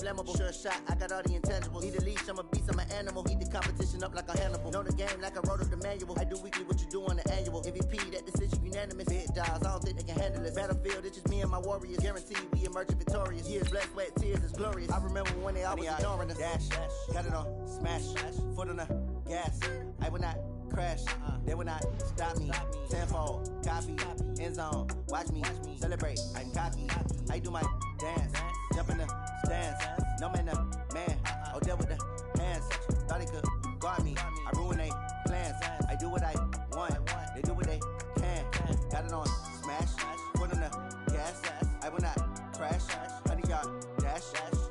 flammable. Sure shot, I got all the intangibles. Need a leash, I'm a beast, I'm an animal. Heat the competition up like a Hannibal. Know the game like I wrote up the manual. I do weekly what you do on the annual. MVP, that decision unanimous. Big dogs, I don't think they can handle it. Battlefield, it's just me and my warriors. Guaranteed we emerging victorious. Years, blood, sweat, tears, it's glorious. I remember when they always ignoring us. Dash, got it on, smash, foot on the gas. I will not crash, they will not stop me. Tenfold, copy, end zone, watch me celebrate. I'm cocky, I do my dance, jump in the stands. No man, man, oh deal with the hands. Thought they could guard me, I ruin they plans. I do what I want, they do what they can. Got it on smash, foot on the gas. I will not crash, 100-yard dash,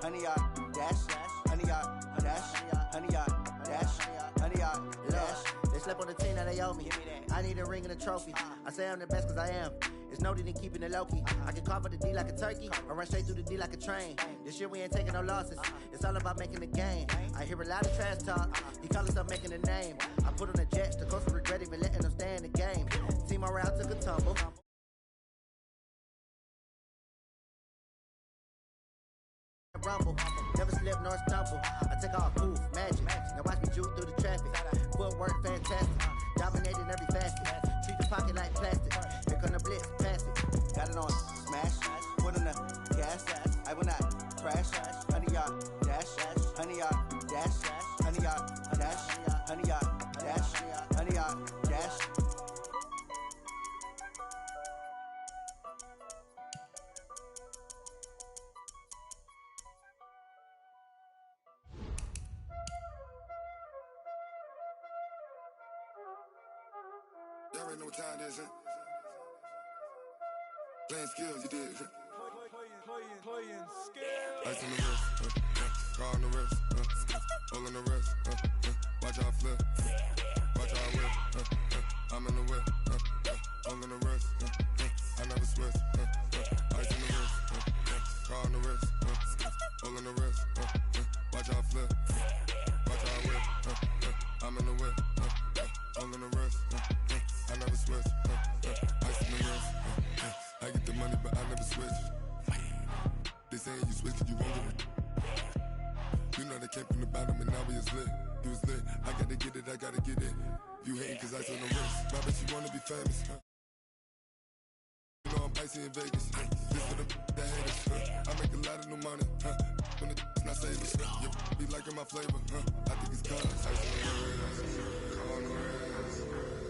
100-yard dash, 100-yard dash, 100-yard dash, 100-yard dash. They slept on the team that they owe me. I need a ring and a trophy. I say I'm the best cause I am. It's noted in keeping it low-key. I can carve for the D like a turkey, or run straight through the D like a train. This year we ain't taking no losses. It's all about making the game. I hear a lot of trash talk. He call himself making a name. I put on the Jets. The coach will regret even letting them stay in the game. Team morale took a tumble. Rumble, never slip nor stumble. I take all proof, magic. Now watch me juke through the traffic. Footwork fantastic, dominating every facet. Treat the pocket like plastic. Here come the blitz, pass it. Got it on smash, foot on the gas. I will not crash. 100-yard dash, 100-yard dash, 100-yard dash, 100-yard dash, 100-yard dash. Y'all already know what time it is, huh? Playing skills, you did. Playing skills. Ice on the wrist, car on the wrist, hole on the wrist, watch how I flip, watch how I whip, I'm in the whip, hole on the wrist, I never switch, ice on the wrist, car on the wrist, hole on the wrist, watch how I flip, watch how I whip, I'm in the whip, hole on the wrist, I never switch, ice on the wrist, I get the money but I never switch. They saying you switch cause you won't get it. You know they came from the bottom and now we is lit. You was lit, I gotta get it, I gotta get it. You hating cause ice on the wrist. I bet you wanna be famous, huh? You know I'm icy in Vegas. This for the that haters, I make a lot of new money, when it's not savings. You be liking my flavor, I think it's cause ice on the wrist, on the wrist,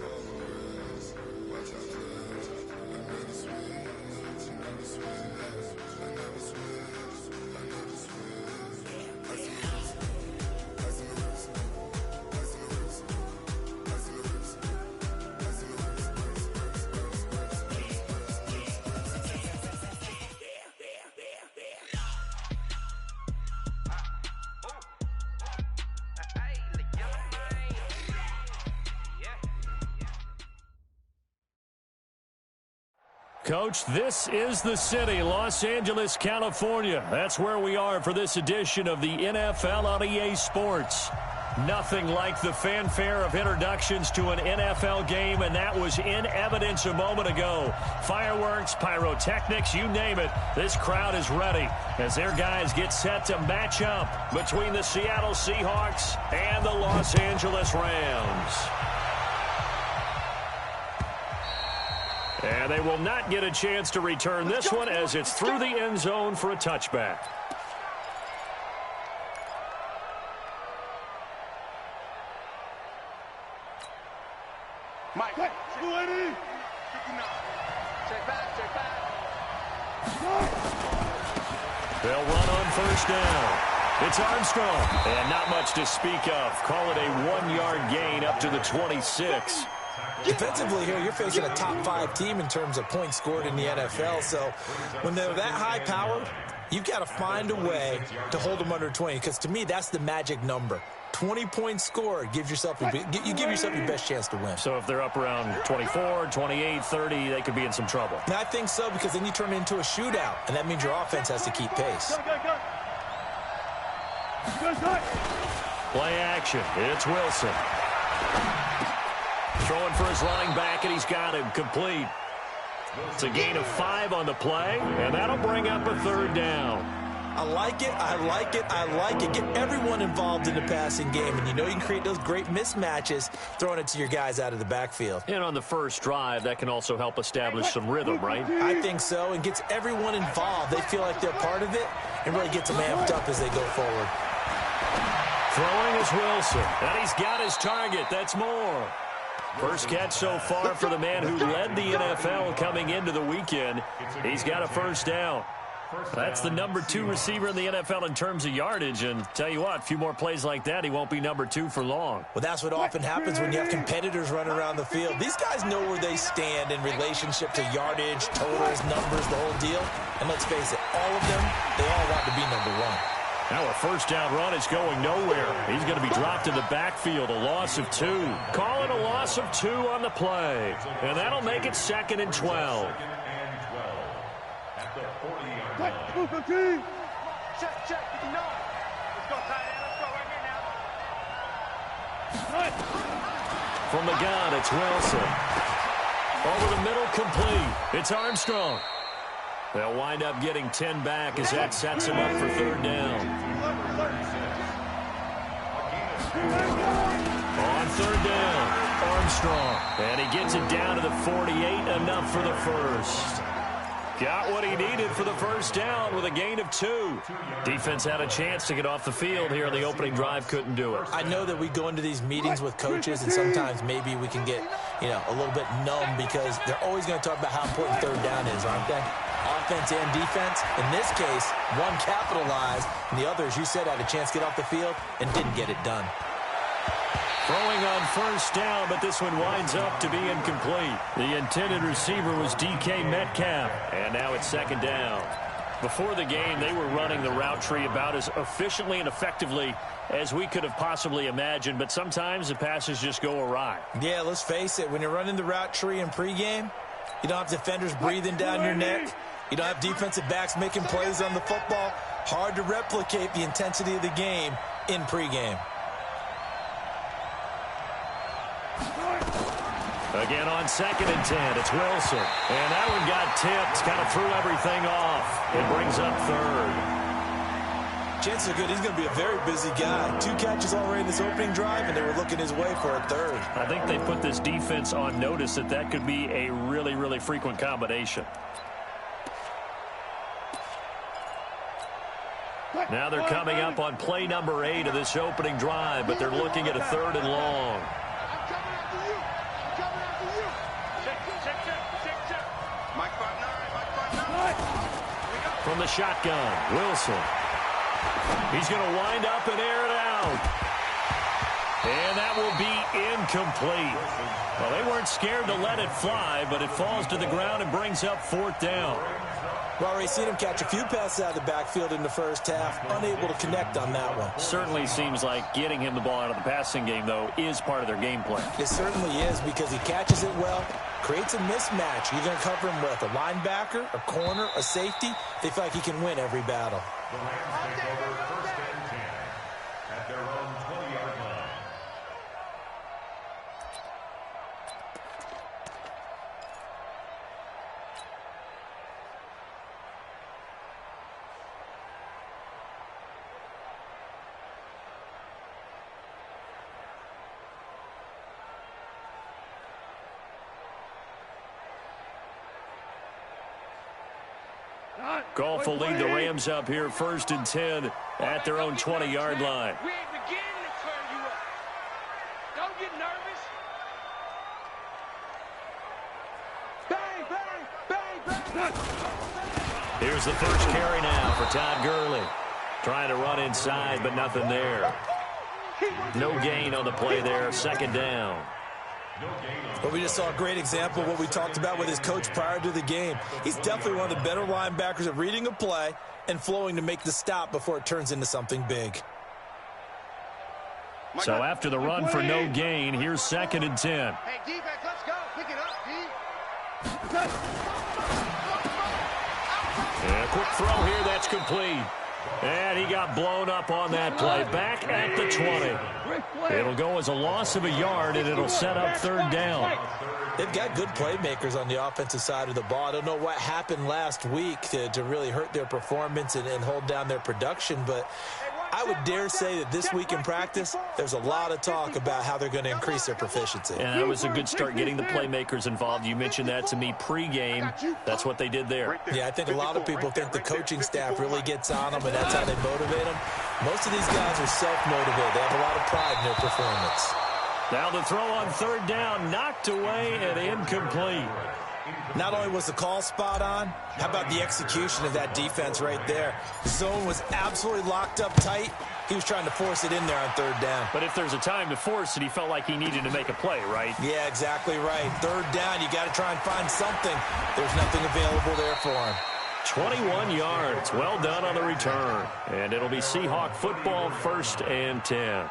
on the wrist. Watch out for this. I never switch, I never switch, I never switch, I never switch. Ice on the wrist, ice on the wrist, ice on the wrist, ice on the wrist, ice on the wrist, Coach, this is the city, Los Angeles, California. That's where we are for this edition of the NFL on EA Sports. Nothing like the fanfare of introductions to an NFL game, and that was in evidence a moment ago. Fireworks, pyrotechnics, you name it. This crowd is ready as their guys get set to match up between the Seattle Seahawks and the Los Angeles Rams. And they will not get a chance to return this one as it's through the end zone for a touchback. Mike, 280. Check back. They'll run on first down. It's Armstrong. And not much to speak of. Call it a 1-yard gain up to the 26. Defensively here, you're facing a top-5 team in terms of points scored in the NFL. So when they're that high-powered, you've got to find a way to hold them under 20. Because to me, that's the magic number. 20 points scored gives yourself you give yourself your best chance to win. So if they're up around 24, 28, 30, they could be in some trouble. And I think so, because then you turn it into a shootout, and that means your offense has to keep pace. Play action. It's Wilson. Throwing for his running back, and he's got him complete. It's a gain of 5 on the play, and that'll bring up a third down. I like it, I like it, I like it. Get everyone involved in the passing game, and you know you can create those great mismatches throwing it to your guys out of the backfield. And on the first drive, that can also help establish some rhythm, right? I think so, and gets everyone involved. They feel like they're part of it, and really gets them amped up as they go forward. Throwing is Wilson, and he's got his target. That's more. First catch so far for the man who led the NFL coming into the weekend. He's got a first down. That's the number 2 receiver in the NFL in terms of yardage, and tell you what, a few more plays like that, he won't be number 2 for long. Well, that's what often happens when you have competitors running around the field. These guys know where they stand in relationship to yardage, totals, numbers, the whole deal. And let's face it, all of them, they all want to be number 1. Now a first down run is going nowhere. He's going to be dropped in the backfield, a loss of 2. Call it a loss of 2 on the play. And that'll make it 2nd and 12. Check, check, you know it. Let's go, tight end. Let's go right here now. From the gun, it's Wilson. Over the middle, complete. It's Armstrong. They'll wind up getting 10 back as that sets him up for 3rd down. On 3rd down, Armstrong. And he gets it down to the 48, enough for the first. Got what he needed for the first down with a gain of 2. Defense had a chance to get off the field here on the opening drive, couldn't do it. I know that we go into these meetings with coaches, and sometimes maybe we can get, a little bit numb because they're always going to talk about how important 3rd down is, aren't they? Offense and defense. In this case, one capitalized, and the other, as you said, had a chance to get off the field and didn't get it done. Throwing on first down, but this one winds up to be incomplete. The intended receiver was DK Metcalf, and now it's 2nd down. Before the game, they were running the route tree about as efficiently and effectively as we could have possibly imagined, but sometimes the passes just go awry. Yeah, let's face it. When you're running the route tree in pregame, you don't have defenders breathing down your neck. You don't have defensive backs making plays on the football. Hard to replicate the intensity of the game in pregame. Again on 2nd and 10, it's Wilson. And that one got tipped, kind of threw everything off. It brings up 3rd. Chances are good he's going to be a very busy guy. 2 catches already in this opening drive, and they were looking his way for a 3rd. I think they put this defense on notice that could be a really, really frequent combination. Now they're coming up on play number 8 of this opening drive, but they're looking at a 3rd and long. From the shotgun, Wilson. He's going to wind up and air it out. And that will be incomplete. Well, they weren't scared to let it fly, but it falls to the ground and brings up 4th down. We've already seen him catch a few passes out of the backfield in the first half, unable to connect on that one. Certainly seems like getting him the ball out of the passing game, though, is part of their game plan. It certainly is because he catches it well, creates a mismatch. You're going to cover him with a linebacker, a corner, a safety. They feel like he can win every battle. The Rams take over 1st and 10 at their own 20-yard line. Goff will lead the Rams up here 1st and 10 at their own 20-yard line. We ain't beginning to turn you up. Don't get nervous. Bang, bang, bang, bang. Here's the first carry now for Todd Gurley. Trying to run inside, but nothing there. No gain on the play there, 2nd down. But we just saw a great example of what we talked about with his coach prior to the game. He's definitely one of the better linebackers at reading a play and flowing to make the stop before it turns into something big. So after the run for no gain, here's 2nd and 10. Hey, defense, let's go. Pick it up, D. And a quick throw here, that's complete. And he got blown up on that play. Back at the 20. It'll go as a loss of a yard, and it'll set up third down. They've got good playmakers on the offensive side of the ball. I don't know what happened last week to really hurt their performance and hold down their production, but I would dare say that this week in practice, there's a lot of talk about how they're going to increase their proficiency. And that was a good start getting the playmakers involved. You mentioned that to me pregame. That's what they did there. Yeah, I think a lot of people think the coaching staff really gets on them, and that's how they motivate them. Most of these guys are self-motivated. They have a lot of pride in their performance. Now the throw on third down, knocked away and incomplete. Not only was the call spot on, how about the execution of that defense right there? The zone was absolutely locked up tight. He was trying to force it in there on third down. But if there's a time to force it, he felt like he needed to make a play, right? Yeah, exactly right. Third down, you got to try and find something. There's nothing available there for him. 21 yards. Well done on the return. And it'll be Seahawk football, 1st and 10.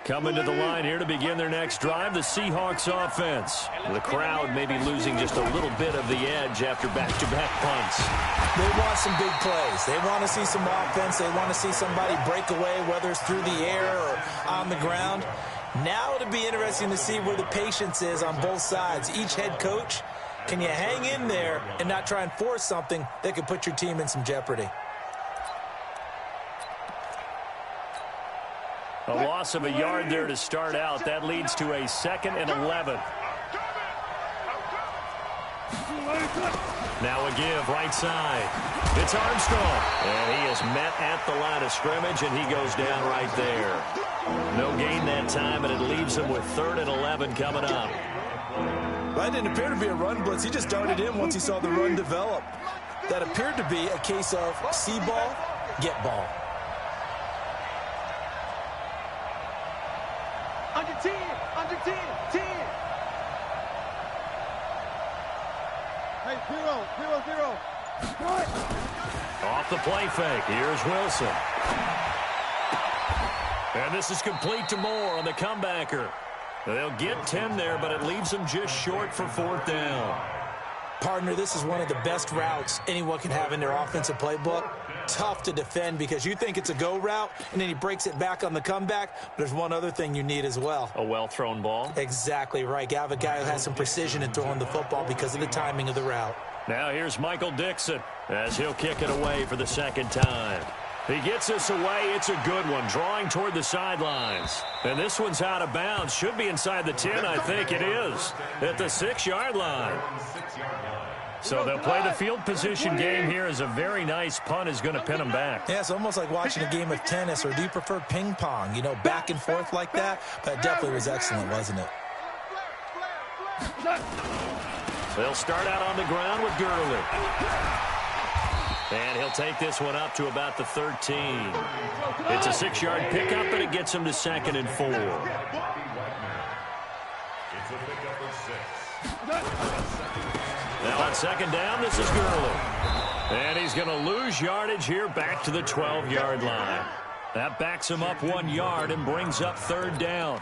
Coming to the line here to begin their next drive, the Seahawks offense. The crowd maybe losing just a little bit of the edge after back-to-back punts. They want some big plays. They want to see some offense. They want to see somebody break away, whether it's through the air or on the ground. Now it'll be interesting to see where the patience is on both sides. Each head coach, can you hang in there and not try and force something that could put your team in some jeopardy? A loss of a yard there to start out. That leads to a 2nd and 11. Now a give right side. It's Armstrong. And he is met at the line of scrimmage, and he goes down right there. No gain that time, and it leaves him with 3rd and 11 coming up. Well, that didn't appear to be a run blitz. He just darted in once he saw the run develop. That appeared to be a case of see ball, get ball. Under 10, 10. Hey, 0. Off the play fake. Here's Wilson. And this is complete to Moore on the comebacker. They'll get 10 there, but it leaves them just short for 4th down. Partner, this is one of the best routes anyone can have in their offensive playbook. Tough to defend because you think it's a go route, and then he breaks it back on the comeback. But there's one other thing you need as well. A well-thrown ball. Exactly right. You have a guy who has some precision in throwing the football because of the timing of the route. Now here's Michael Dixon as he'll kick it away for the 2nd time. He gets this away. It's a good one, drawing toward the sidelines. And this one's out of bounds. Should be inside the 10, I think it is, at the 6-yard line. So they'll play the field position game here as a very nice punt is going to pin them back. Yeah, it's almost like watching a game of tennis, or do you prefer ping pong? You know, back and forth like that? That definitely was excellent, wasn't it? They'll start out on the ground with Gurley. And he'll take this one up to about the 13. It's a 6-yard pickup, and it gets him to 2nd and 4. It's a pickup of 6. Now on 2nd down, this is Gurley. And he's going to lose yardage here back to the 12-yard line. That backs him up 1 yard and brings up 3rd down.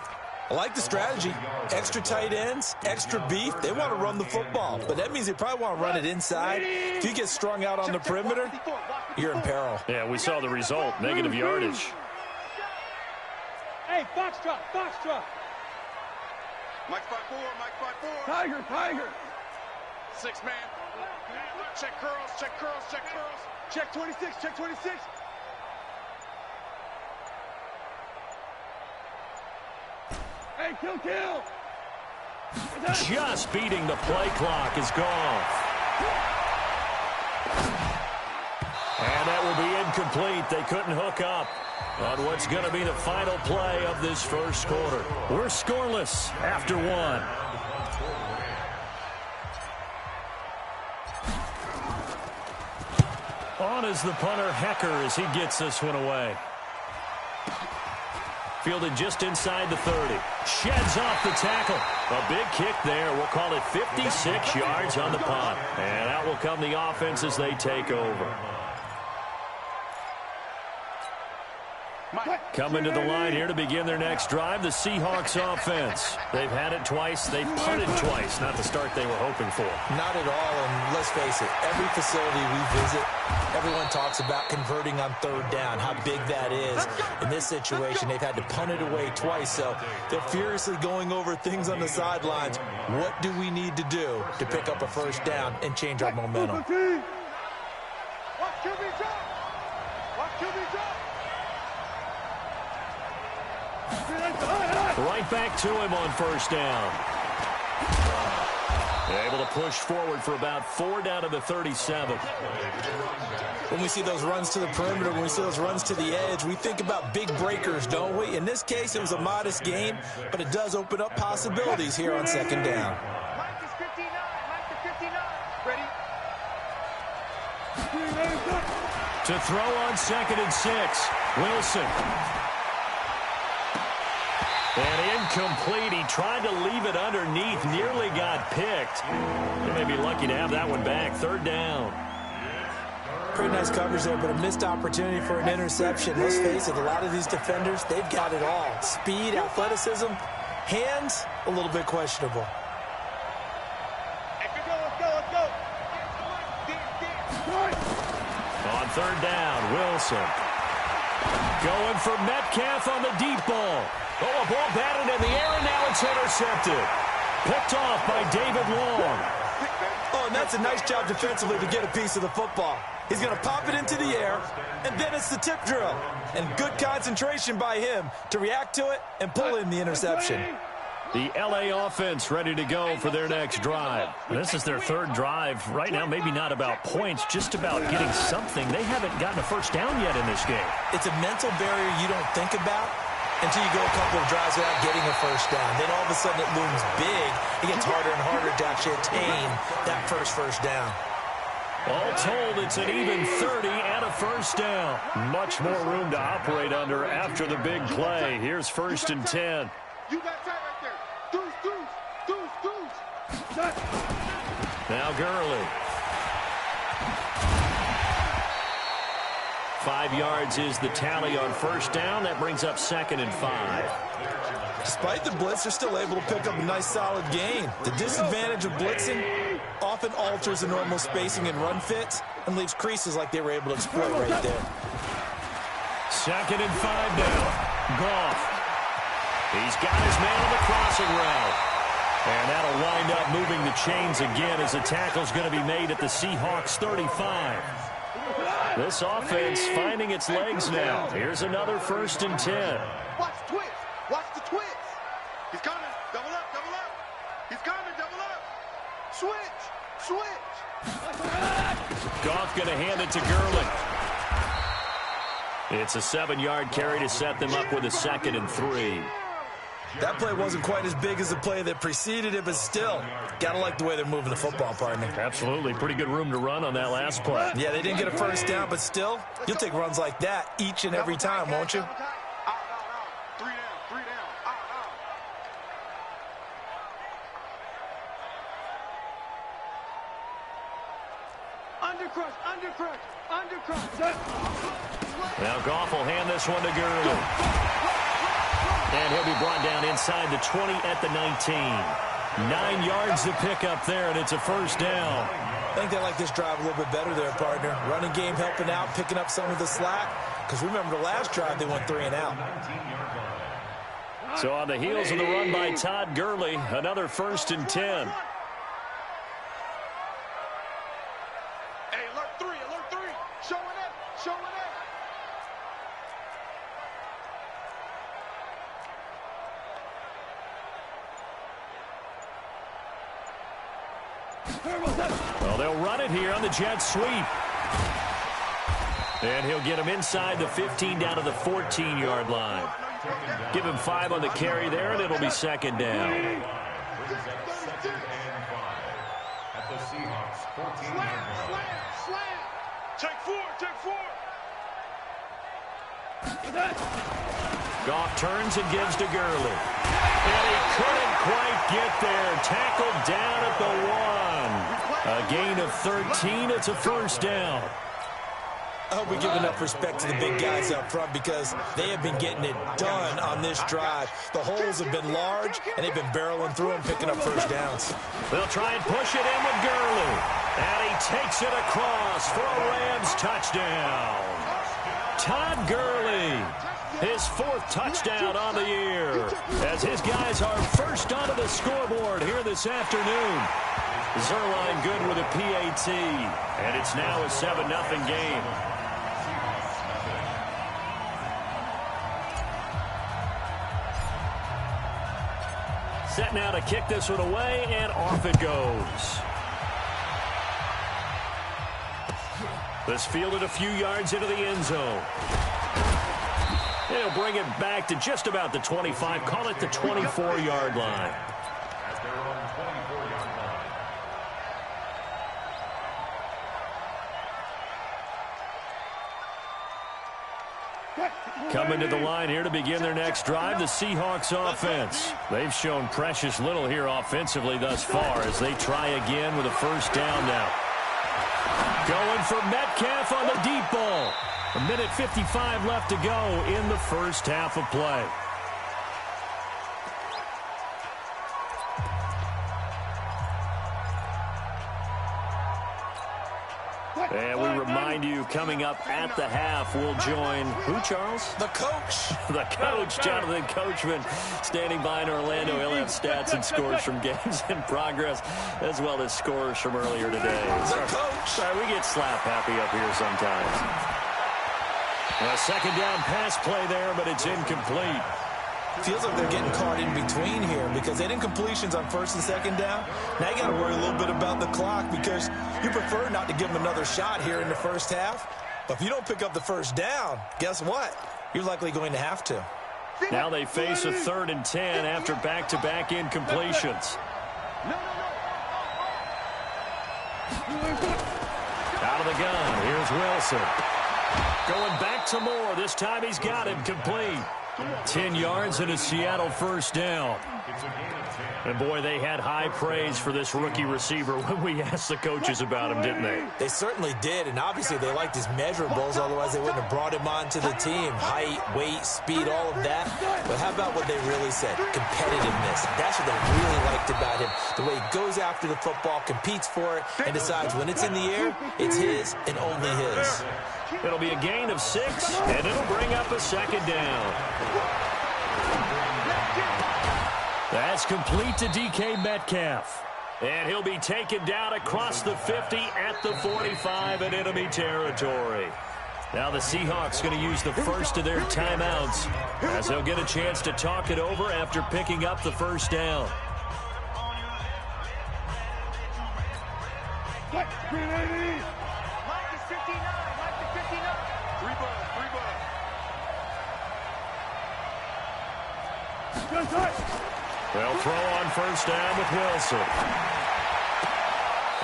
I like the strategy. Extra tight ends, extra beef. They want to run the football, but that means they probably want to run it inside. If you get strung out on the perimeter, you're in peril. Yeah, we saw the result, negative yardage. Hey, Foxtrot. Mike 5-4. Tiger. 6 man. Check curls. Check 26. Hey, kill. Just beating the play clock is gone. And that will be incomplete. They couldn't hook up on what's going to be the final play of this first quarter. We're scoreless after 1. On is the punter, Hecker, as he gets this one away. Fielded just inside the 30. Sheds off the tackle. A big kick there. We'll call it 56 yards on the punt. And out will come the offense as they take over. Coming to the line here to begin their next drive, the Seahawks offense. They've had it twice. They've punted twice. Not the start they were hoping for. Not at all, and let's face it, every facility we visit, everyone talks about converting on third down, how big that is. In this situation, they've had to punt it away twice, so they're furiously going over things on the sidelines. What do we need to do to pick up a first down and change our momentum? Right back to him on first down. Able to push forward for about 4 down to the 37. When we see those runs to the perimeter, when we see those runs to the edge, we think about big breakers, don't we? In this case, it was a modest gain, but it does open up possibilities here on second down. Mike is 59. Mike is 59. Ready? To throw on 2nd and 6. Wilson. And incomplete. He tried to leave it underneath. Nearly got picked. They may be lucky to have that one back. 3rd down. Pretty nice coverage there, but a missed opportunity for an interception. Let's face it, a lot of these defenders, they've got it all. Speed, athleticism, hands, a little bit questionable. Let's go. On 3rd down, Wilson. Going for Metcalf on the deep ball. Oh, a ball batted in the air, and now it's intercepted. Picked off by David Long. Oh, and that's a nice job defensively to get a piece of the football. He's going to pop it into the air, and then it's the tip drill. And good concentration by him to react to it and pull in the interception. The L.A. offense ready to go for their next drive. This is their 3rd drive. Right now, maybe not about points, just about getting something. They haven't gotten a first down yet in this game. It's a mental barrier you don't think about until you go a couple of drives without getting a first down. Then all of a sudden it looms big. It gets harder and harder to actually attain that first down. All told, it's an even 30 and a first down. Much more room to operate under after the big play. Here's 1st and 10. You got time right there. Deuce. Now Gurley. 5 yards is the tally on first down. That brings up 2nd and 5. Despite the blitz, they're still able to pick up a nice solid gain. The disadvantage of blitzing often alters the normal spacing and run fits and leaves creases like they were able to exploit right there. 2nd and 5 now. Goff. He's got his man on the crossing route. And that'll wind up moving the chains again as the tackle's going to be made at the Seahawks 35. This offense finding its legs now. Here's another 1st and 10. Watch the twist. Watch the twist. He's coming. Double up. He's coming. Double up. Switch. Goff going to hand it to Gurley. It's a 7-yard carry to set them up with a 2nd and 3. That play wasn't quite as big as the play that preceded it, but still, gotta like the way they're moving the football, partner. Absolutely. Pretty good room to run on that last play. Yeah, they didn't get a first down, but still, you'll take runs like that each and every time, won't you? Out. 3 down. Out. Undercrush. Now Goff will hand this one to Gurley. And he'll be brought down inside the 20 at the 19. 9 yards to pick up there, and it's a first down. I think they like this drive a little bit better there, partner. Running game helping out, picking up some of the slack. Because remember, the last drive, they went 3 and out. So on the heels of the run by Todd Gurley, another 1st and 10. Hey, alert 3. Showing up. Well, they'll run it here on the jet sweep. And he'll get him inside the 15 down to the 14-yard line. Give him 5 on the carry there, and it'll be 2nd down. At the Seahawks 14-yard line. Take 4. Goff turns and gives to Gurley. And he couldn't quite get there. Tackled down at the 1. A gain of 13. It's a first down. I hope we give enough respect to the big guys up front because they have been getting it done on this drive. The holes have been large, and they've been barreling through them, picking up first downs. They'll try and push it in with Gurley. And he takes it across for a Rams touchdown. Todd Gurley, his 4th touchdown on the year, as his guys are first onto the scoreboard here this afternoon. Zerline good with a PAT, and it's now a 7-0 game. Set now to kick this one away, and off it goes. This fielded a few yards into the end zone. He'll bring it back to just about the 25, call it the 24-yard line. At their own 24-yard line. Coming to the line here to begin their next drive, the Seahawks offense. They've shown precious little here offensively thus far as they try again with a first down now. Going for Metcalf on the deep ball. 1:55 left to go in the first half of play. And we remind you, coming up at the half, we'll join who, Charles? The coach. The coach, Jonathan Coachman, standing by in Orlando. He'll have stats and scores from games in progress, as well as scores from earlier today. The coach. Sorry, we get slap happy up here sometimes. A second down pass play there, but it's incomplete. Feels like they're getting caught in between here because they didn't completions on first and second down. Now you got to worry a little bit about the clock because you prefer not to give them another shot here in the first half. But if you don't pick up the first down, guess what? You're likely going to have to. Now they face a 3rd and 10 after back-to-back incompletions. Out of the gun, here's Wilson. Going back to Moore. This time he's got him complete. 10 yards and a Seattle first down. And, boy, they had high praise for this rookie receiver when we asked the coaches about him, didn't they? They certainly did, and obviously they liked his measurables, otherwise they wouldn't have brought him onto the team. Height, weight, speed, all of that. But how about what they really said? Competitiveness. That's what they really liked about him. The way he goes after the football, competes for it, and decides when it's in the air, it's his and only his. It'll be a gain of 6, and it'll bring up a second down. That's complete to DK Metcalf. And he'll be taken down across the 50 at the 45 in enemy territory. Now the Seahawks going to use the first of their timeouts as they'll get a chance to talk it over after picking up the first down. They'll throw on first down with Wilson.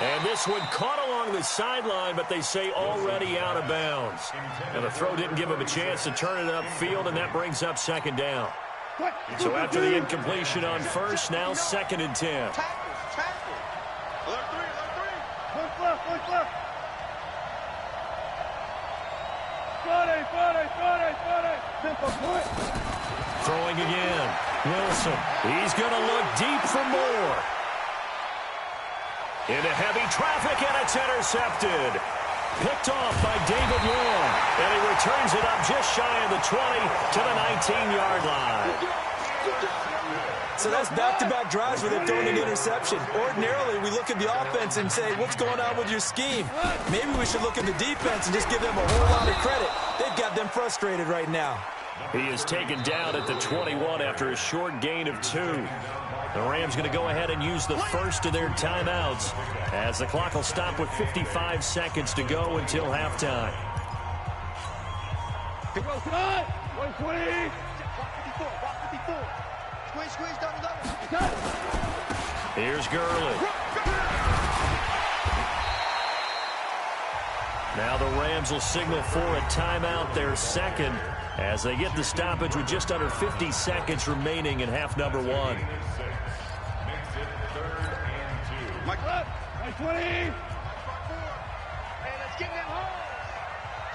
And this one caught along the sideline, but they say already out of bounds. And the throw didn't give him a chance to turn it upfield, and that brings up second down. So after the incompletion on first, now 2nd and 10. Throwing again. Wilson. He's going to look deep for more. Into heavy traffic, and it's intercepted. Picked off by David Long. And he returns it up just shy of the 20 to the 19-yard line. So that's back-to-back drives where they've thrown an interception. Ordinarily, we look at the offense and say, what's going on with your scheme? Maybe we should look at the defense and just give them a whole lot of credit. They've got them frustrated right now. He is taken down at the 21 after a short gain of 2. The Rams going to go ahead and use the first of their timeouts as the clock will stop with 55 seconds to go until halftime. Here's Gurley. Now the Rams will signal for a timeout, their second, as they get the stoppage with just under 50 seconds remaining in half number 1.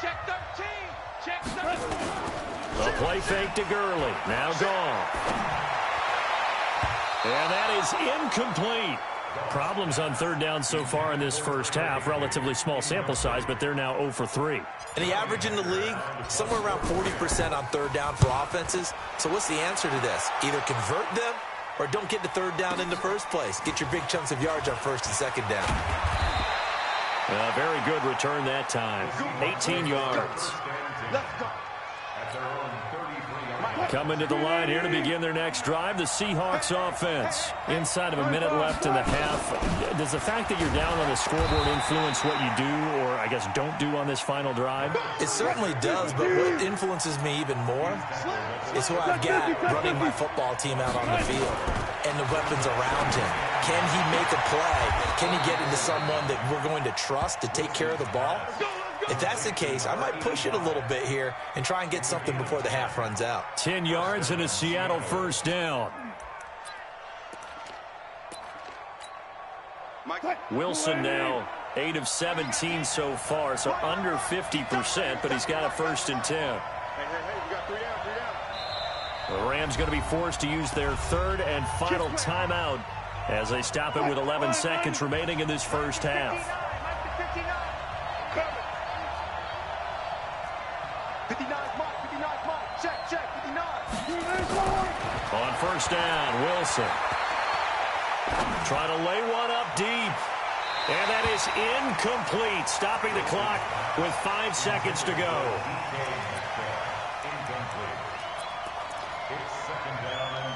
Check 13. Check 13. The play fake to Gurley. Now gone. And that is incomplete. Problems on third down so far in this first half. Relatively small sample size, but they're now 0 for 3. And the average in the league, somewhere around 40% on third down for offenses. So what's the answer to this? Either convert them or don't get to third down in the first place. Get your big chunks of yards on first and second down. Very good return that time. 18 yards. Coming to the line here to begin their next drive, the Seahawks offense. Inside of a minute left in the half. Does the fact that you're down on the scoreboard influence what you do or, I guess, don't do on this final drive? It certainly does, but what influences me even more is who I've got running my football team out on the field and the weapons around him. Can he make a play? Can he get into someone that we're going to trust to take care of the ball? If that's the case, I might push it a little bit here and try and get something before the half runs out. 10 yards and a Seattle first down. Wilson now 8 of 17 so far, so under 50%, but he's got a first and 10. Hey, we got 3 down. The Rams going to be forced to use their third and final timeout as they stop it with 11 seconds remaining in this first half. 59's Mike, 59's Mike. Check, 59. On first down, Wilson. Trying to lay one up deep. And that is incomplete, stopping the clock with 5 seconds to go. Incomplete. It's second down and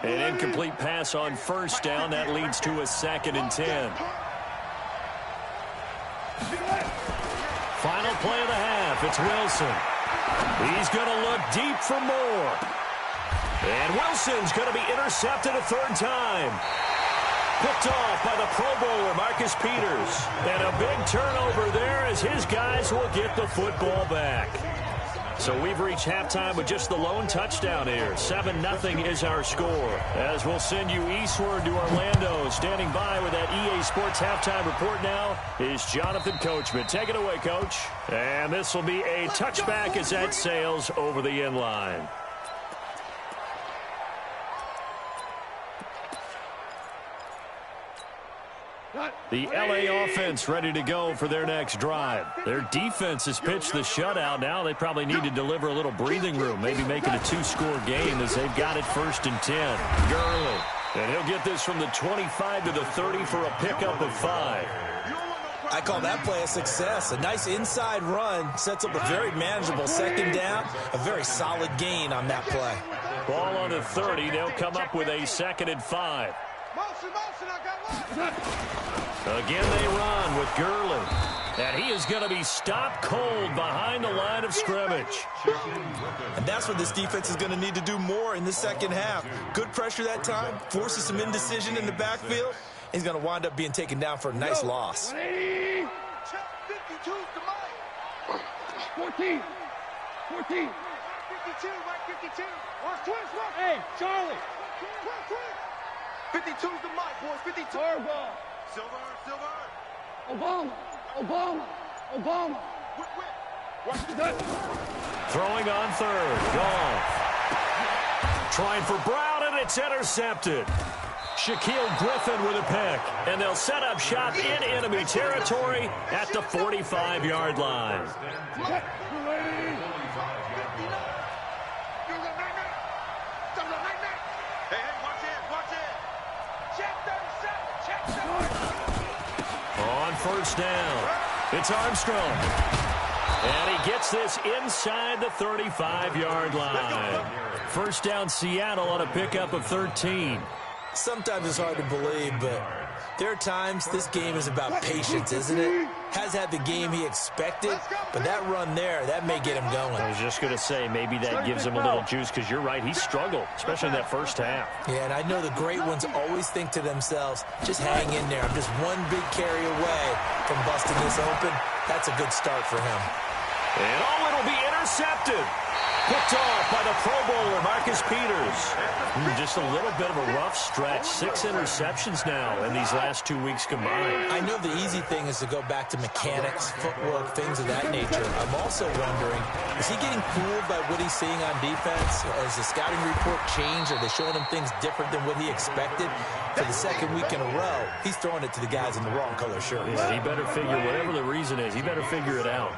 10. An incomplete pass on first down. That leads to a 2nd and 10. Final play of the half. It's Wilson. He's going to look deep for more. And Wilson's going to be intercepted a third time. Picked off by the Pro Bowler, Marcus Peters. And a big turnover there as his guys will get the football back. So we've reached halftime with just the lone touchdown here. 7-0 is our score. As we'll send you eastward to Orlando. Standing by with that EA Sports halftime report now is Jonathan Coachman. Take it away, Coach. And this will be a touchback as that sails over the end line. The LA offense ready to go for their next drive. Their defense has pitched the shutout. Now they probably need to deliver a little breathing room, maybe make it a 2-score game as they've got it 1st and 10. Gurley. And he'll get this from the 25 to the 30 for a pickup of 5. I call that play a success. A nice inside run sets up a very manageable second down. A very solid gain on that play. Ball on the 30. They'll come up with a 2nd and 5. Again they run with Gurley. And he is going to be stopped cold behind the line of scrimmage. And that's what this defense is going to need to do more in the second half. Good pressure that time. Forces some indecision in the backfield. He's going to wind up being taken down for a nice loss. 14. 14. 52, Mike, 52. Watch twins, watch. Hey, Charlie. 52's the mic, boys. 52. Silver. Obama. Whip. Throwing on third. Goff. Trying for Brown, and it's intercepted. Shaquille Griffin with a pick. And they'll set up shop in enemy territory at the 45-yard line. On first down, it's Armstrong. And he gets this inside the 35-yard line. First down, Seattle on a pickup of 13. Sometimes it's hard to believe, but there are times this game is about patience, isn't it? Has had the game he expected, but that run there, that may get him going. I was just going to say, maybe that gives him a little juice, because you're right, he struggled, especially in that first half. Yeah, and I know the great ones always think to themselves, just hang in there. I'm just one big carry away from busting this open. That's a good start for him. And it'll be intercepted. Picked off by the Pro Bowler, Marcus Peters. Just a little bit of a rough stretch. 6 interceptions now in these last 2 weeks combined. I know the easy thing is to go back to mechanics, footwork, things of that nature. I'm also wondering, is he getting fooled by what he's seeing on defense? Has the scouting report changed? Are they showing him things different than what he expected? For the second week in a row, he's throwing it to the guys in the wrong color shirts. Yeah, he better figure, whatever the reason is, he better figure it out.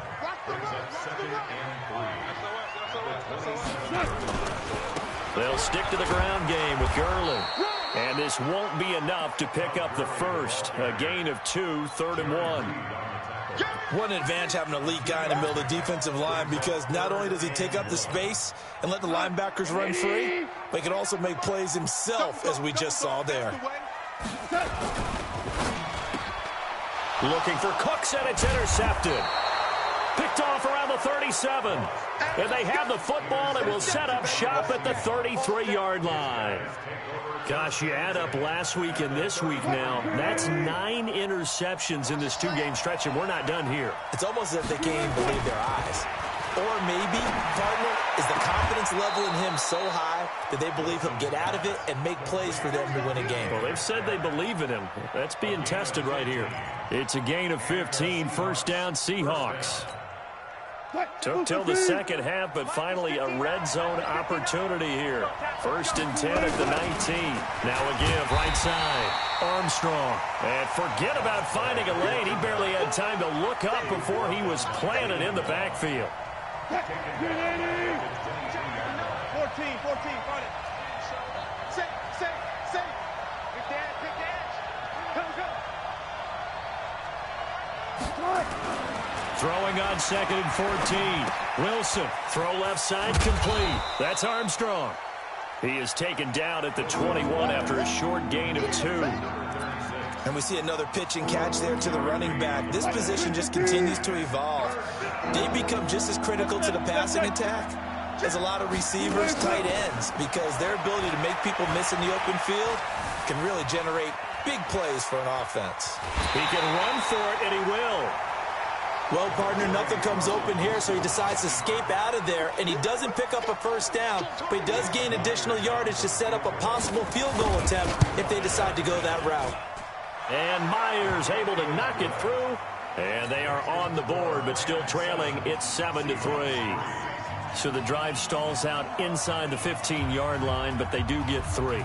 They'll stick to the ground game with Gurley. And this won't be enough to pick up the first. A gain of 2, 3rd and 1. One advantage having an elite guy in the middle of the defensive line, because not only does he take up the space and let the linebackers run free, but he can also make plays himself, as we just saw there. Looking for Cooks, and it's intercepted. Picked off around the 37. And they have the football and will set up shop at the 33-yard line. Gosh, you add up last week and this week now. That's 9 interceptions in this 2-game stretch, and we're not done here. It's almost as if they can't even believe their eyes. Or maybe, partner, is the confidence level in him so high that they believe he'll get out of it and make plays for them to win a game. Well, they've said they believe in him. That's being tested right here. It's a gain of 15, 1st down Seahawks. Took till the second half, but finally a red zone opportunity here. 1st and 10 at the 19. Now a give right side. Armstrong. And forget about finding a lane. He barely had time to look up before he was planted in the backfield. 14, find it. Safe. Big dash. Go. Throwing on 2nd and 14. Wilson, throw left side, complete. That's Armstrong. He is taken down at the 21 after a short gain of 2. And we see another pitch and catch there to the running back. This position just continues to evolve. They become just as critical to the passing attack as a lot of receivers, tight ends, because their ability to make people miss in the open field can really generate big plays for an offense. He can run for it, and he will. Well, partner, nothing comes open here, so he decides to escape out of there, and he doesn't pick up a 1st down, but he does gain additional yardage to set up a possible field goal attempt if they decide to go that route. And Myers able to knock it through, and they are on the board, but still trailing. It's 7-3. So the drive stalls out inside the 15-yard line, but they do get 3.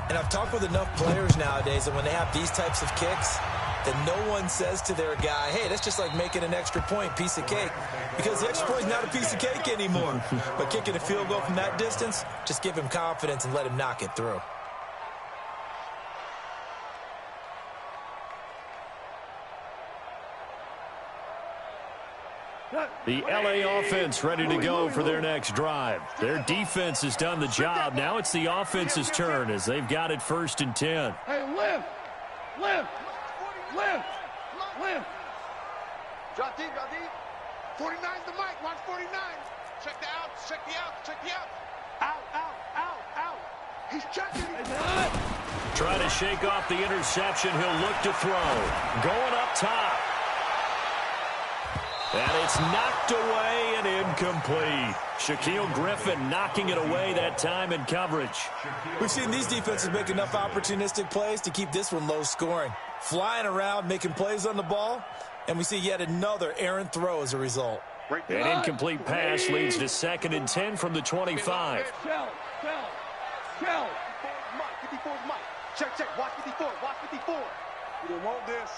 And I've talked with enough players nowadays that when they have these types of kicks, that no one says to their guy, hey, that's just like making an extra point, piece of cake. Because the extra point is not a piece of cake anymore. But kicking a field goal from that distance, just give him confidence and let him knock it through. The LA offense ready to go for their next drive. Their defense has done the job. Now it's the offense's turn as they've got it 1st and 10. Hey, lift. Drop deep. 49's the mic. Watch 49. Check the outs. Out. He's checking. Trying to shake off the interception. He'll look to throw. Going up top. And it's knocked away and incomplete. Shaquille Griffin knocking it away that time in coverage. We've seen these defenses make enough opportunistic plays to keep this one low scoring. Flying around, making plays on the ball, and we see yet another errant throw as a result. An incomplete pass leads to 2nd and 10 from the 25. Shell. 54's Mike. Check. Watch 54. You don't want this.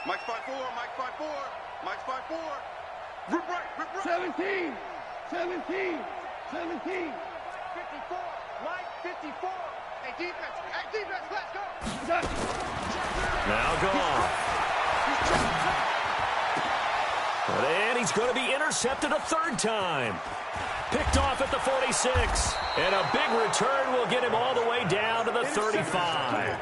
Mike's 5'4", Mike's 5'4", Mike's 5'4". Rip right. 17. 54. Mike 54. Hey, defense, let's go. Now gone. And he's going to be intercepted a 3rd time. Picked off at the 46. And a big return will get him all the way down to the 35.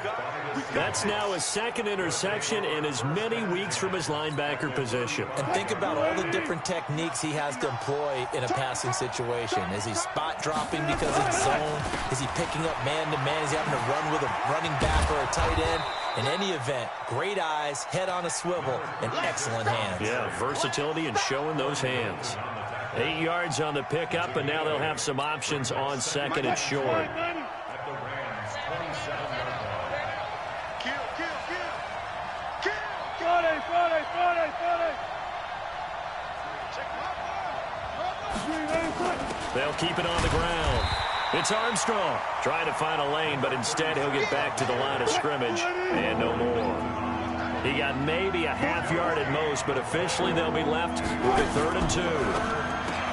That's now his 2nd interception in as many weeks from his linebacker position. And think about all the different techniques he has to employ in a passing situation. Is he spot dropping because it's zone? Is he picking up man-to-man? Is he having to run with a running back or a tight end? In any event, great eyes, head on a swivel, and excellent hands. Yeah, versatility and showing those hands. 8 yards on the pickup, and now they'll have some options on second and short. They'll keep it on the ground. It's Armstrong trying to find a lane, but instead he'll get back to the line of scrimmage and no more. He got maybe a half yard at most, but officially they'll be left with a 3rd and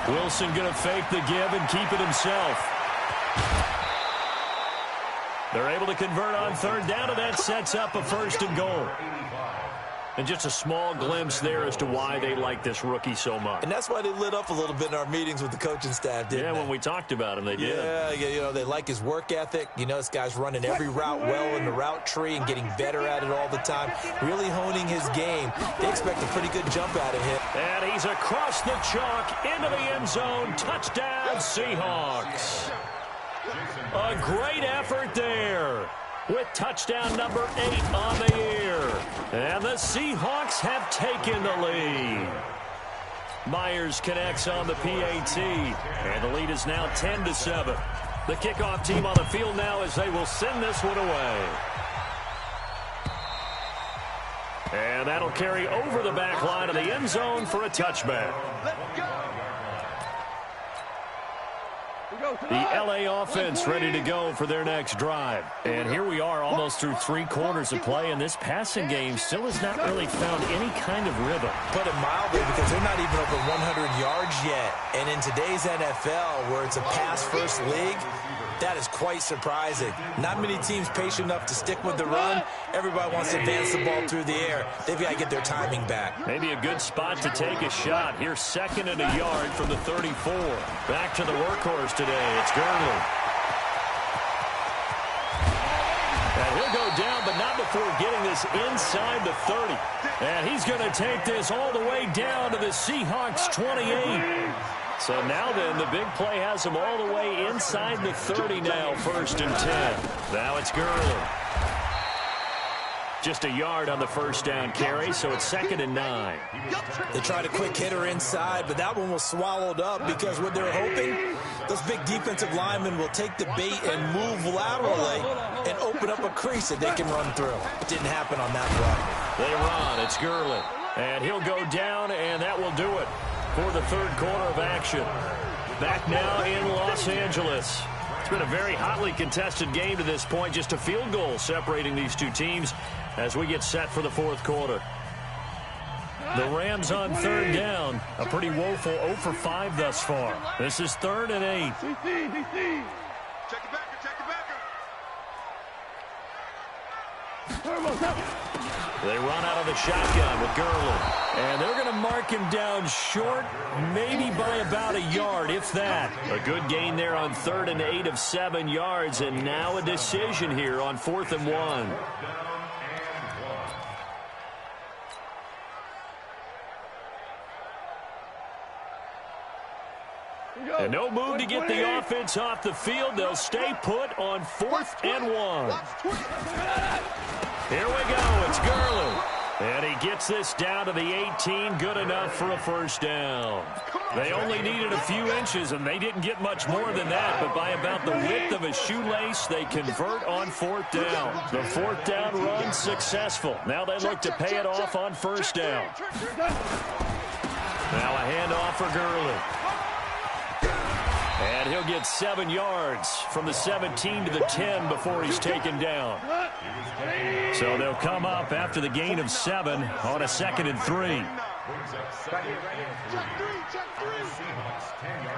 2. Wilson going to fake the give and keep it himself. They're able to convert on 3rd down, and that sets up a 1st and goal. And just a small glimpse there as to why they like this rookie so much. And that's why they lit up a little bit in our meetings with the coaching staff, didn't they? Yeah, when we talked about him, they did. Yeah, you know, they like his work ethic. You know, this guy's running every route well in the route tree and getting better at it all the time, really honing his game. They expect a pretty good jump out of him. And he's across the chalk into the end zone. Touchdown, Seahawks. A great effort there, with touchdown number 8 on the year. And the Seahawks have taken the lead. Myers connects on the PAT, and the lead is now 10-7. The kickoff team on the field now as they will send this one away. And that'll carry over the back line of the end zone for a touchback. The LA offense ready to go for their next drive. And here we are almost through 3 quarters of play, and this passing game still has not really found any kind of rhythm. Put it mildly, because they're not even over 100 yards yet. And in today's NFL, where it's a pass-first league, that is quite surprising. Not many teams patient enough to stick with the run. Everybody wants to advance the ball through the air. They've got to get their timing back. Maybe a good spot to take a shot. Here's 2nd and a yard from the 34. Back to the workhorse today. It's Gurley. And he'll go down, but not before getting this inside the 30. And he's going to take this all the way down to the Seahawks 28. So now then, the big play has him all the way inside the 30 now, 1st and 10. Now it's Gurley. Just a yard on the 1st down carry, so it's 2nd and 9. They tried a quick hitter inside, but that one was swallowed up because what they're hoping, those big defensive linemen will take the bait and move laterally and open up a crease that they can run through. Didn't happen on that play. They run. It's Gurley. And he'll go down, and that will do it for the 3rd quarter of action. Back now in Los Angeles. It's been a very hotly contested game to this point. Just a field goal separating these two teams as we get set for the 4th quarter. The Rams on 3rd down. A pretty woeful 0 for 5 thus far. This is 3rd and 8. Check it back, check it back. They run out of the shotgun with Gurley. And they're going to mark him down short, maybe by about a yard, if that. A good gain there on 3rd and 8 of 7 yards, and now a decision here on 4th and 1. And no move to get the offense off the field. They'll stay put on 4th and 1. Here we go. It's Gurley. And he gets this down to the 18. Good enough for a 1st down. They only needed a few inches, and they didn't get much more than that. But by about the width of a shoelace, they convert on 4th down. The 4th down run successful. Now they look to pay it off on 1st down. Now a handoff for Gurley. And he'll get 7 yards from the 17 to the 10 before he's taken down. So they'll come up after the gain of 7 on a 2nd and 3. Check 3, check 3.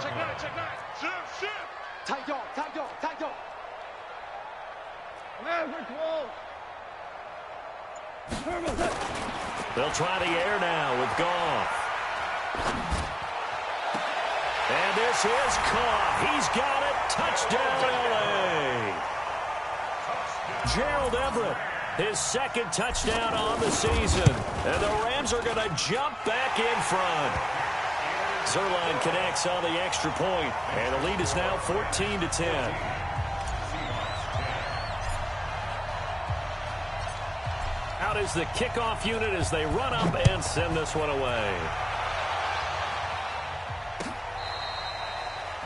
Check 9, check 9. Shift. Tight dog. They'll try the air now with Goff. And this is caught. He's got it. Touchdown, L.A. Gerald Everett, his 2nd touchdown on the season. And the Rams are going to jump back in front. Zerline connects on the extra point, and the lead is now 14-10. Out is the kickoff unit as they run up and send this one away.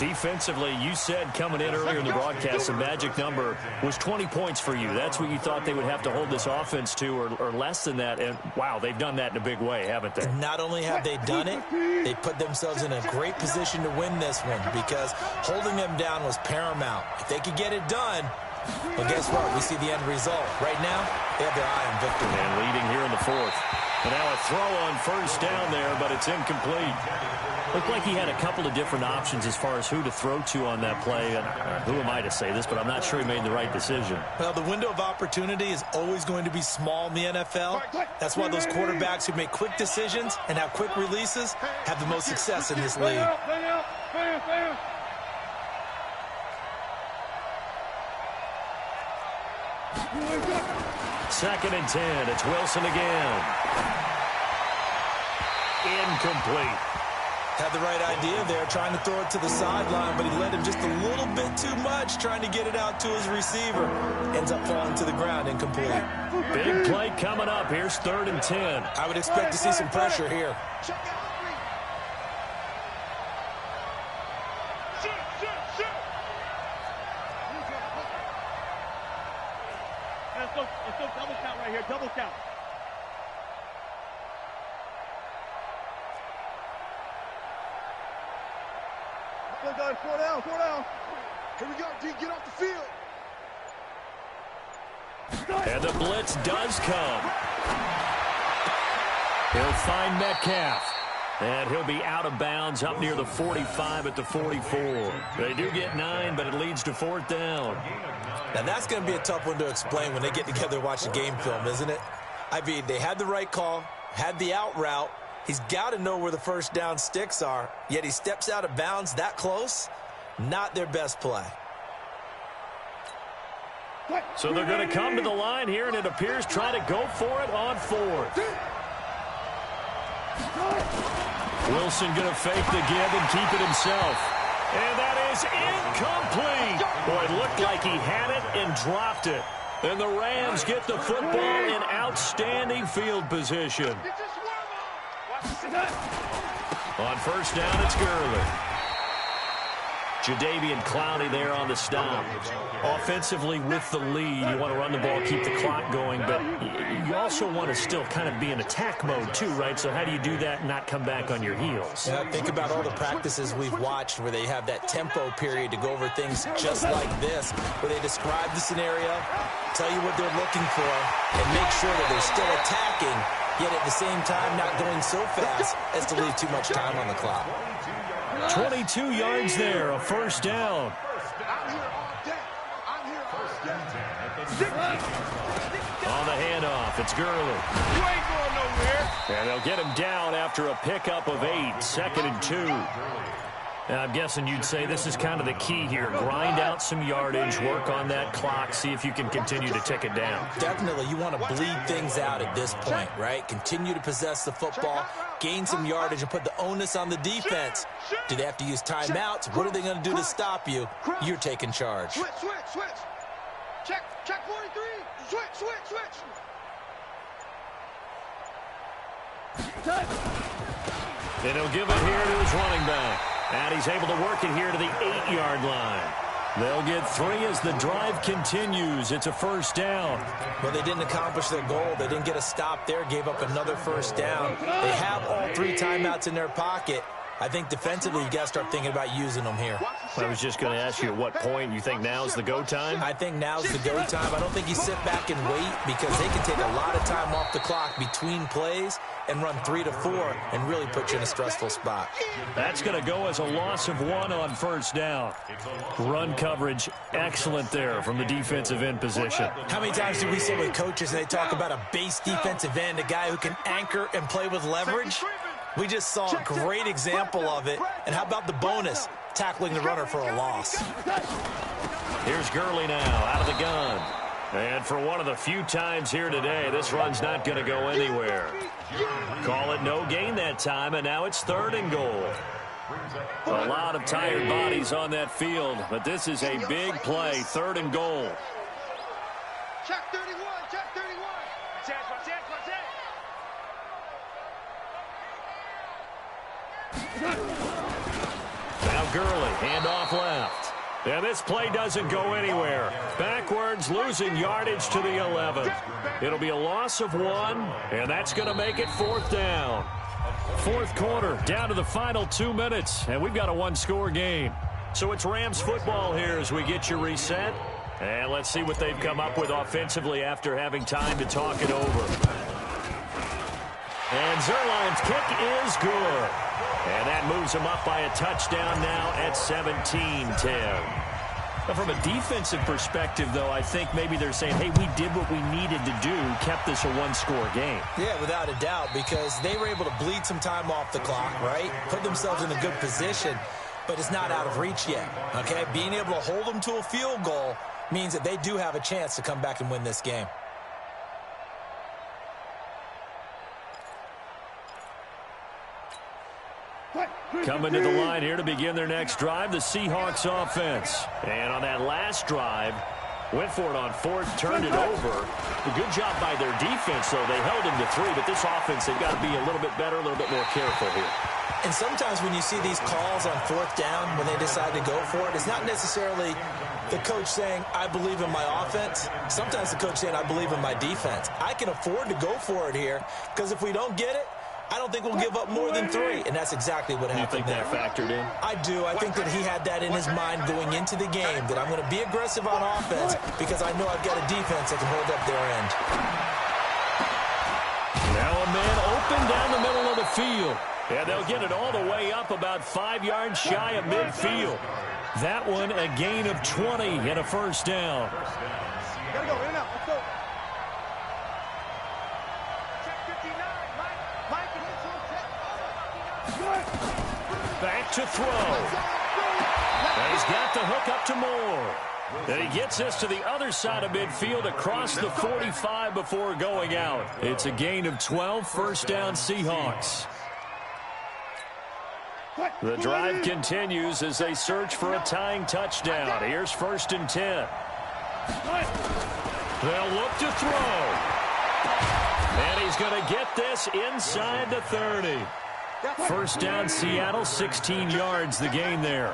Defensively, you said coming in earlier in the broadcast, the magic number was 20 points for you. That's what you thought they would have to hold this offense to, or less than that. And, wow, they've done that in a big way, haven't they? Not only have they done it, they put themselves in a great position to win this one because holding them down was paramount. If they could get it done, well, guess what? We see the end result. Right now, they have their eye on victory. And leading here in the fourth. And now a throw on first down there, but it's incomplete. Looked like he had a couple of different options as far as who to throw to on that play. And who am I to say this, but I'm not sure he made the right decision. Well, the window of opportunity is always going to be small in the NFL. That's why those quarterbacks who make quick decisions and have quick releases have the most success in this league. Second and 10. It's Wilson again. Incomplete. Had the right idea there, trying to throw it to the sideline, but he led him just a little bit too much, trying to get it out to his receiver. Ends up falling to the ground, incomplete. Big play coming up. Here's 3rd and 10. I would expect to see some pressure here. Let's go double count right here, double count. Let's go, guys, 4 down, 4 down. Here we go, D, get off the field. And the blitz does come. He'll find Metcalf. And he'll be out of bounds up near the 45 at the 44. They do get 9, but it leads to 4th down. Now, that's going to be a tough one to explain when they get together and watch the game film, isn't it? I mean, they had the right call, had the out route. He's got to know where the first down sticks are, yet he steps out of bounds that close. Not their best play. So they're going to come to the line here, and it appears try to go for it on 4th. Wilson going to fake the give and keep it himself. And that is incomplete. Boy, it looked like he had it and dropped it. And the Rams get the football in outstanding field position. On first down, it's Gurley. Jadeveon Clowney there on the stop. Offensively with the lead, you want to run the ball, keep the clock going, but you also want to still kind of be in attack mode too, right? So how do you do that and not come back on your heels? Yeah, think about all the practices we've watched where they have that tempo period to go over things just like this, where they describe the scenario, tell you what they're looking for, and make sure that they're still attacking, yet at the same time not going so fast as to leave too much time on the clock. 22 yards there, a first down. On the handoff, it's Gurley. You ain't going nowhere. And they'll get him down after a pickup of 8, 2nd and 2. And I'm guessing you'd say this is kind of the key here. Grind out some yardage, work on that clock, see if you can continue to tick it down. Definitely, you want to bleed things out at this point, right? Continue to possess the football, gain some yardage, and put the onus on the defense. Do they have to use timeouts? What are they going to do to stop you? You're taking charge. Switch. Check 43. Switch. And he'll give it here to his running back. And he's able to work it here to the 8-yard line. They'll get 3 as the drive continues. It's a first down. Well, they didn't accomplish their goal. They didn't get a stop there, gave up another first down. They have all 3 timeouts in their pocket. I think defensively, you got to start thinking about using them here. I was just going to ask you at what point you think now's the go time? I think now's the go time. I don't think you sit back and wait because they can take a lot of time off the clock between plays and run 3 to 4 and really put you in a stressful spot. That's going to go as a loss of 1 on first down. Run coverage, excellent there from the defensive end position. How many times do we sit with coaches and they talk about a base defensive end, a guy who can anchor and play with leverage? We just saw a great example of it. And how about the bonus? Tackling the runner for a loss. Here's Gurley now out of the gun. And for one of the few times here today, this run's not going to go anywhere. Call it no gain that time, and now it's 3rd and goal. A lot of tired bodies on that field, but this is a big play, 3rd and goal. Check 31. Now Gurley, handoff left. And this play doesn't go anywhere. Backwards, losing yardage to the 11. It'll be a loss of 1, and that's going to make it 4th down. Fourth quarter, down to the final 2 minutes, and we've got a one-score game. So it's Rams football here as we get you reset. And let's see what they've come up with offensively after having time to talk it over. And Zerline's kick is good. And that moves them up by a touchdown now at 17-10. Now, from a defensive perspective, though, I think maybe they're saying, hey, we did what we needed to do, kept this a one-score game. Yeah, without a doubt, because they were able to bleed some time off the clock, right? Put themselves in a good position, but it's not out of reach yet, okay? Being able to hold them to a field goal means that they do have a chance to come back and win this game. Coming to the line here to begin their next drive, the Seahawks offense. And on that last drive, went for it on 4th, turned it over. A good job by their defense, though. They held him to 3, but this offense, they've got to be a little bit better, a little bit more careful here. And sometimes when you see these calls on 4th down, when they decide to go for it, it's not necessarily the coach saying, I believe in my offense. Sometimes the coach saying, I believe in my defense. I can afford to go for it here, because if we don't get it, I don't think we'll give up more than 3, and that's exactly what happened. You think that factored in? I do. I think that he had that in his mind going into the game, that I'm going to be aggressive on offense because I know I've got a defense that can hold up their end. Now a man open down the middle of the field. Yeah, they'll get it all the way up about 5 yards shy of midfield. That one a gain of 20 and a first down. Gotta go, in and out, let's go. Back to throw. And he's got the hook up to Moore. And he gets this to the other side of midfield across the 45 before going out. It's a gain of 12, first down Seahawks. The drive continues as they search for a tying touchdown. Here's 1st and 10. They'll look to throw. And he's going to get this inside the 30. First down, Seattle, 16 yards, the gain there.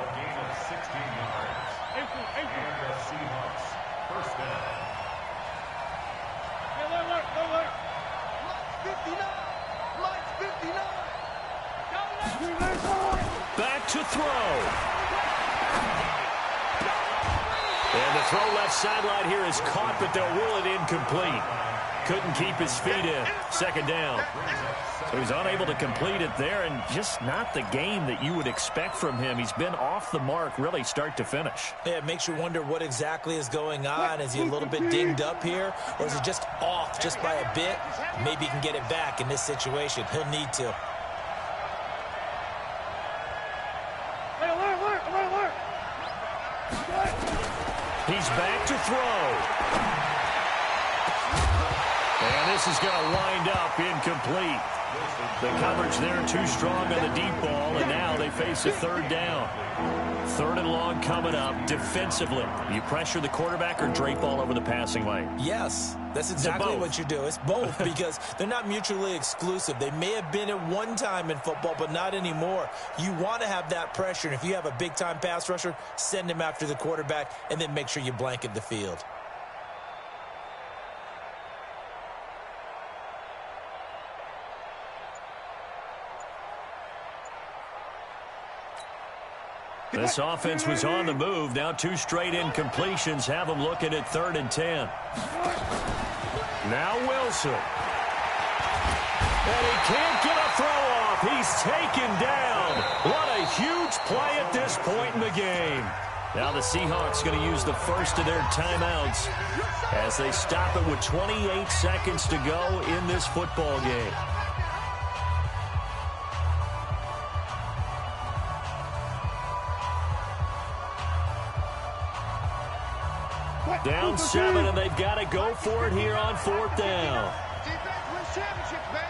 Back to throw. And the throw left sideline here is caught, but they'll rule it incomplete. Couldn't keep his feet in. Second down. So he's unable to complete it there, and just not the game that you would expect from him. He's been off the mark really start to finish. Yeah, it makes you wonder what exactly is going on. Is he a little bit dinged up here, or is it just off just by a bit? Maybe he can get it back in this situation. He'll need to. He's back to throw. And this is going to wind up incomplete. The coverage there too strong on the deep ball, and now they face a third down. 3rd and long coming up. Defensively, you pressure the quarterback or drape all over the passing lane? Yes, that's exactly what you do. It's both because they're not mutually exclusive. They may have been at one time in football, but not anymore. You want to have that pressure, and if you have a big-time pass rusher, send him after the quarterback, and then make sure you blanket the field. This offense was on the move. Now 2 straight incompletions have them looking at 3rd and 10. Now Wilson. And he can't get a throw off. He's taken down. What a huge play at this point in the game. Now the Seahawks going to use the first of their timeouts as they stop it with 28 seconds to go in this football game. Down 7, and they've got to go for it here on 4th down. Defense wins championships, baby.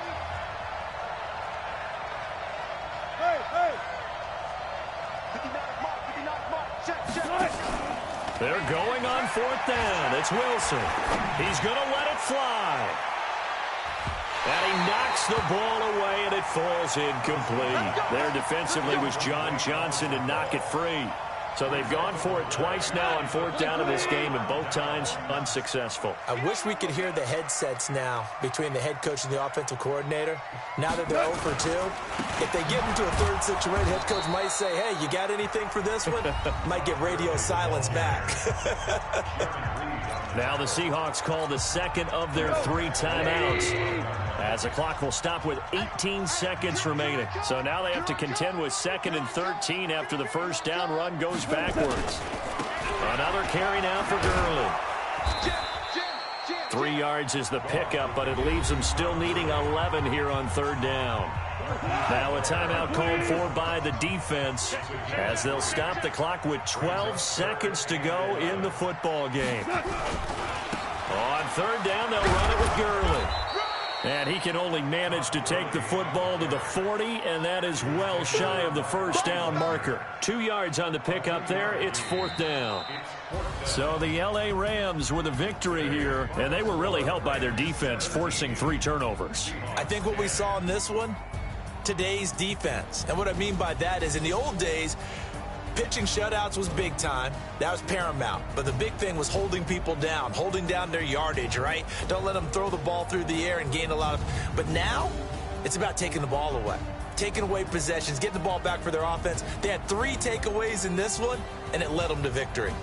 They're going on 4th down. It's Wilson. He's going to let it fly. And he knocks the ball away, and it falls incomplete. There defensively was John Johnson to knock it free. So they've gone for it twice now on fourth down in this game, and both times unsuccessful. I wish we could hear the headsets now between the head coach and the offensive coordinator. Now that they're 0 for 2, if they get into a third situation, head coach might say, hey, you got anything for this one? Might get radio silence back. Now the Seahawks call the second of their 3 timeouts, as the clock will stop with 18 seconds remaining. So now they have to contend with 2nd and 13 after the first down run goes backwards. Another carry now for Gurley. 3 yards is the pickup, but it leaves them still needing 11 here on 3rd down. Now a timeout called for by the defense, as they'll stop the clock with 12 seconds to go in the football game. On 3rd down, they'll run it with Gurley. And he can only manage to take the football to the 40, and that is well shy of the first down marker. 2 yards on the pickup there. It's 4th down. So the L.A. Rams with a victory here, and they were really helped by their defense, forcing 3 turnovers. I think what we saw in this one, today's defense. And what I mean by that is in the old days, pitching shutouts was big time. That was paramount. But the big thing was holding people down, holding down their yardage, right? Don't let them throw the ball through the air and gain a lot of... But now, it's about taking the ball away. Taking away possessions, getting the ball back for their offense. They had 3 takeaways in this one, and it led them to victory.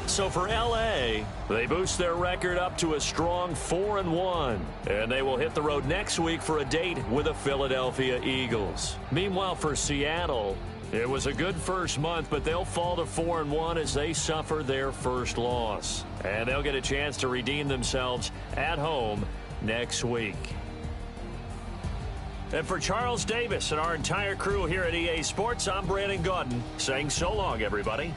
So for L.A., they boost their record up to a strong 4-1. And they will hit the road next week for a date with the Philadelphia Eagles. Meanwhile, for Seattle, it was a good first month, but they'll fall to 4-1 as they suffer their first loss. And they'll get a chance to redeem themselves at home next week. And for Charles Davis and our entire crew here at EA Sports, I'm Brandon Gaudin saying so long, everybody.